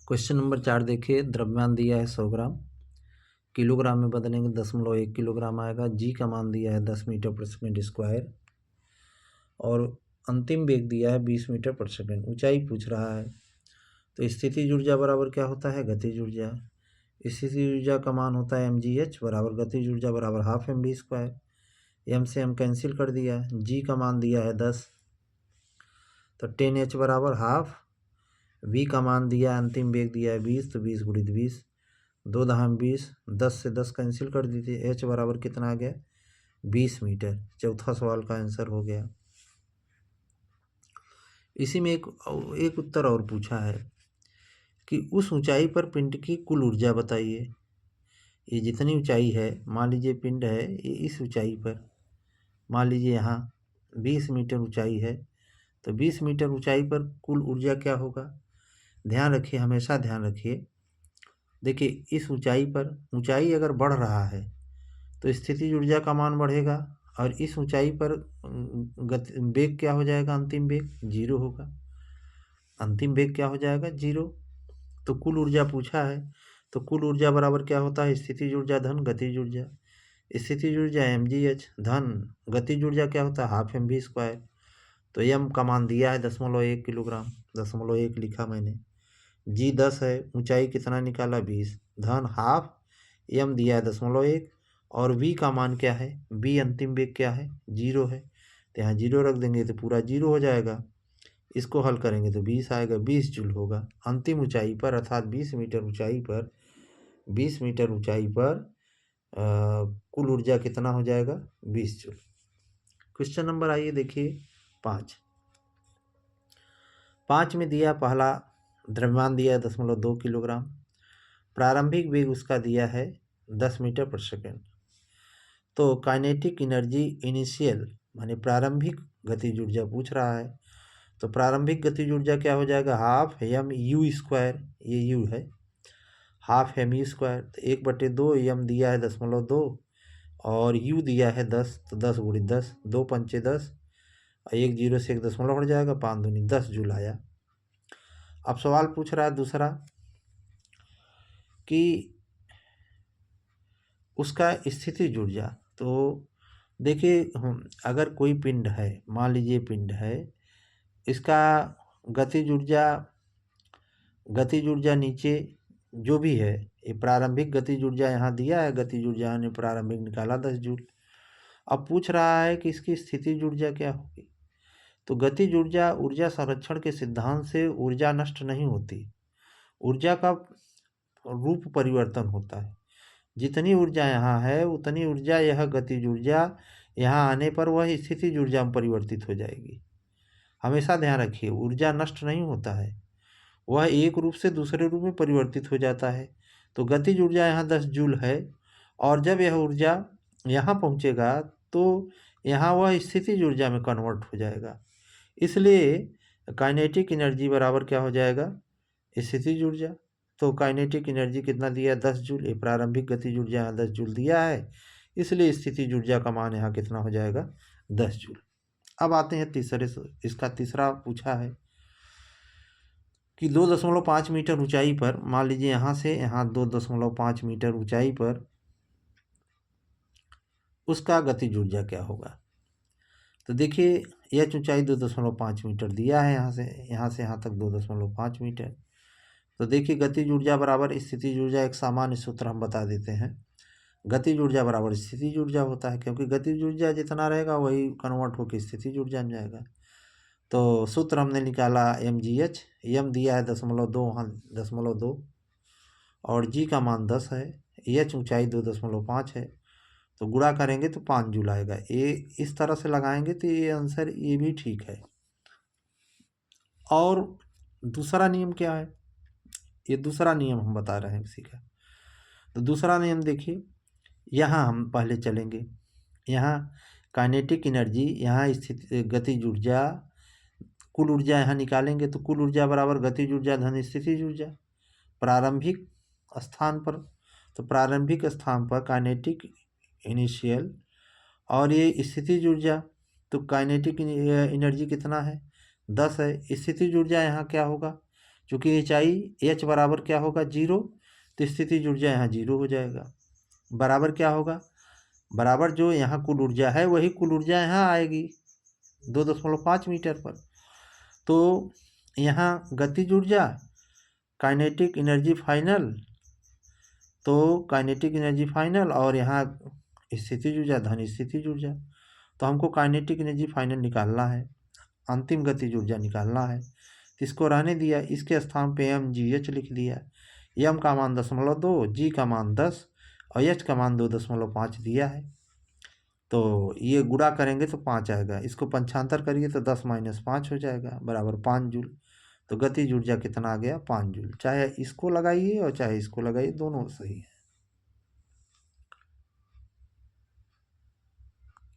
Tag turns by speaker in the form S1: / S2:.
S1: Question number 4 देखिए, द्रव्यमान दिया है 100 ग्राम, किलोग्राम में बदलेंगे 0.1 किलोग्राम आएगा। जी का मान दिया है 10 मीटर पर सेकेंड स्क्वायर और अंतिम वेग दिया है 20 मीटर पर सेकेंड। ऊंचाई पूछ रहा है, तो स्थितिज ऊर्जा बराबर क्या होता है? गतिज ऊर्जा। स्थितिज ऊर्जा का मान होता है mgh बराबर गतिज ऊर्जा बराबर हाफ mv स्क्वायर। m से m कैंसिल कर दिया। g का मान दिया है 10, तो 10h बराबर हाफ। v का मान दिया, अंतिम वेग दिया है 20, तो 20 गुणित 20, 2 दहाम 20, 10 से 10 कैंसिल कर दीजिए। h बराबर कितना आ गया? 20 मीटर। चौथा सवाल का आंसर हो गया। इसी में एक उत्तर और पूछा है कि उस ऊंचाई पर पिंड की कुल ऊर्जा बताइए। ये जितनी ऊंचाई है, मान लीजिए पिंड है ये इस ऊंचाई पर, मान लीजिए यहाँ 20 मीटर ऊंचाई है, तो 20 मीटर ऊंचाई पर कुल ऊर्जा क्या होगा? ध्यान रखिए, हमेशा ध्यान रखिए। देखिए इस ऊंचाई पर, ऊंचाई अगर बढ़ रहा है तो स्थितिज ऊर्जा का मान बढ़ेगा, और इस ऊंचाई पर गति वेग क्या हो जाएगा? अंतिम वेग 0 होगा। अंतिम वेग क्या हो जाएगा? 0। तो कुल ऊर्जा पूछा है, तो कुल ऊर्जा बराबर क्या होता है? स्थितिज ऊर्जा धन गतिज ऊर्जा। स्थितिज ऊर्जा mgh धन गतिज ऊर्जा क्या होता है? Half mv square. तो m का मान दिया है 0.1 किलोग्राम, 0.1 लिखा मैंने। g 10 है, ऊंचाई कितना निकाला? 20 धन हाफ, m दिया है 0.1, और v का मान क्या है? v अंतिम वेग क्या है? 0 है, तो यहाँ 0 रख देंगे तो पूरा 0 हो जाएगा। इसको हल करेंगे तो 20 आएगा, 20 जूल होगा। अंतिम ऊंचाई पर अर्थात 20 मीटर ऊंचाई पर, 20 मीटर ऊंचाई पर कुल ऊर्जा कितना हो जाएगा? 20 जूल। क्वेश्चन नंबर आइए देखिए 5 में दिया, पहला द्रव्यमान दिया है 0.2 किलोग्राम, प्रारंभिक वेग उसका दिया है 10 मीटर पर सेकेंड। तो काइनेटिक एनर्जी इनिशियल माने प्रारंभिक गतिज ऊर्जा पूछ रहा है, तो प्रारंभिक गतिज ऊर्जा क्या हो जाएगा? हाफ एम यू स्क्वायर, ये यू है, हाफ एम यू स्क्वायर। तो 1/2 एम दिया है 0.2 और यू दिया है 10, तो 10 गुणित 10, 2 पंचे 10, और 1 0 से 1 दशमलव हट जाएगा, 5 दूनी 10 जूल आया। अब सवाल पूछ रहा है दूसरा कि उसका स्थितिज ऊर्जा। तो देखिए अगर कोई पिंड है, मान लीजिए पिंड है, इसका गतिज ऊर्जा नीचे जो भी है, ये प्रारंभिक गतिज ऊर्जा यहाँ दिया है, गतिज ऊर्जा ने प्रारंभिक निकाला 10 जूल। अब पूछ रहा है कि इसकी स्थितिज ऊर्जा क्या होगी। तो गतिज ऊर्जा, ऊर्जा संरक्षण के सिद्धांत से ऊर्जा नष्ट नहीं होती, ऊर्जा का रूप परिवर्तन होता है। जितनी ऊर्जा यहाँ है उतनी ऊर्जा यह गतिज ऊर्जा यहाँ आने पर वह स्थितिज ऊर्जा में परिवर्तित हो जाएगी। हमेशा ध्यान रखिए, ऊर्जा नष्ट नहीं होता है, वह एक रूप से दूसरे रूप में परिवर्तित हो जाता है। तो गतिज ऊर्जा यहाँ 10 जूल है, और जब यह ऊर्जा यहाँ पहुँचेगा तो यहाँ वह स्थितिज ऊर्जा में कन्वर्ट हो जाएगा। इसलिए काइनेटिक एनर्जी बराबर क्या हो जाएगा? स्थितिज ऊर्जा। तो काइनेटिक एनर्जी कितना दिया है? 10 जूल। ये प्रारंभिक गतिज ऊर्जा यहाँ 10 जूल दिया है, इसलिए स्थितिज ऊर्जा का मान यहाँ कितना हो जाएगा? 10 जूल। अब आते हैं इसका तीसरा पूछा है कि 2.5 मीटर ऊंचाई पर, मान लीजिए यहाँ से यहाँ 2.5 मीटर ऊंचाई पर उसका गतिज ऊर्जा क्या होगा। तो देखिए यह ऊंचाई 2.5 मीटर दिया है, यहाँ से यहाँ तक 2.5 मीटर। तो देखिए गतिज ऊर्जा बराबर स्थितिज ऊर्जा, एक सामान्य सूत्र हम बता देते हैं। गतिज ऊर्जा बराबर स्थितिज ऊर्जा होता है, क्योंकि गतिज ऊर्जा जितना रहेगा वही कन्वर्ट होकर स्थितिज ऊर्जा में जाएगा। तो सूत्र हमने निकाला mgh, m दिया है 0.2, वहाँ 0.2, और g का मान 10 है, h ऊंचाई 2.5 है, तो गुणा करेंगे तो 5 जूल आएगा। ये इस तरह से लगाएंगे तो ये आंसर ये भी ठीक है। और दूसरा नियम क्या है, ये दूसरा नियम हम बता रहे हैं इसी का। तो दूसरा नियम देखिए, यहाँ हम पहले चलेंगे, यहाँ काइनेटिक एनर्जी, यहाँ स्थित गतिज ऊर्जा, कुल ऊर्जा यहाँ निकालेंगे, तो कुल ऊर्जा बराबर गतिज ऊर्जा धन स्थितिज ऊर्जा प्रारंभिक स्थान पर। तो प्रारंभिक स्थान पर काइनेटिक इनिशियल, और ये स्थितिज ऊर्जा, तो काइनेटिक एनर्जी कितना है? 10 है। स्थितिज ऊर्जा यहाँ क्या होगा? चूँकि ऊंचाई h बराबर क्या होगा 0, तो स्थितिज ऊर्जा यहाँ 0 हो जाएगा। बराबर क्या होगा, बराबर जो यहाँ कुल ऊर्जा है वही कुल ऊर्जा यहाँ आएगी 2.5 मीटर पर। तो यहाँ गतिज ऊर्जा, काइनेटिक एनर्जी फाइनल, तो काइनेटिक एनर्जी फाइनल और यहाँ स्थितिज ऊर्जा धन स्थितिज ऊर्जा। तो हमको काइनेटिक एनर्जी फाइनल निकालना है, अंतिम गतिज ऊर्जा निकालना है। तो इसको रहने दिया, इसके स्थान पे mgh लिख दिया। m का मान 0.2, g का मान 10 और h का मान 2.5 दिया है। तो ये गुणा करेंगे तो 5 आएगा, इसको पंचांतर करिए तो 10 - 5 हो जाएगा बराबर 5 जूल। तो गतिज ऊर्जा कितना आ गया 5 जूल। चाहे इसको लगाइए और चाहे इसको लगाइए, दोनों सही है।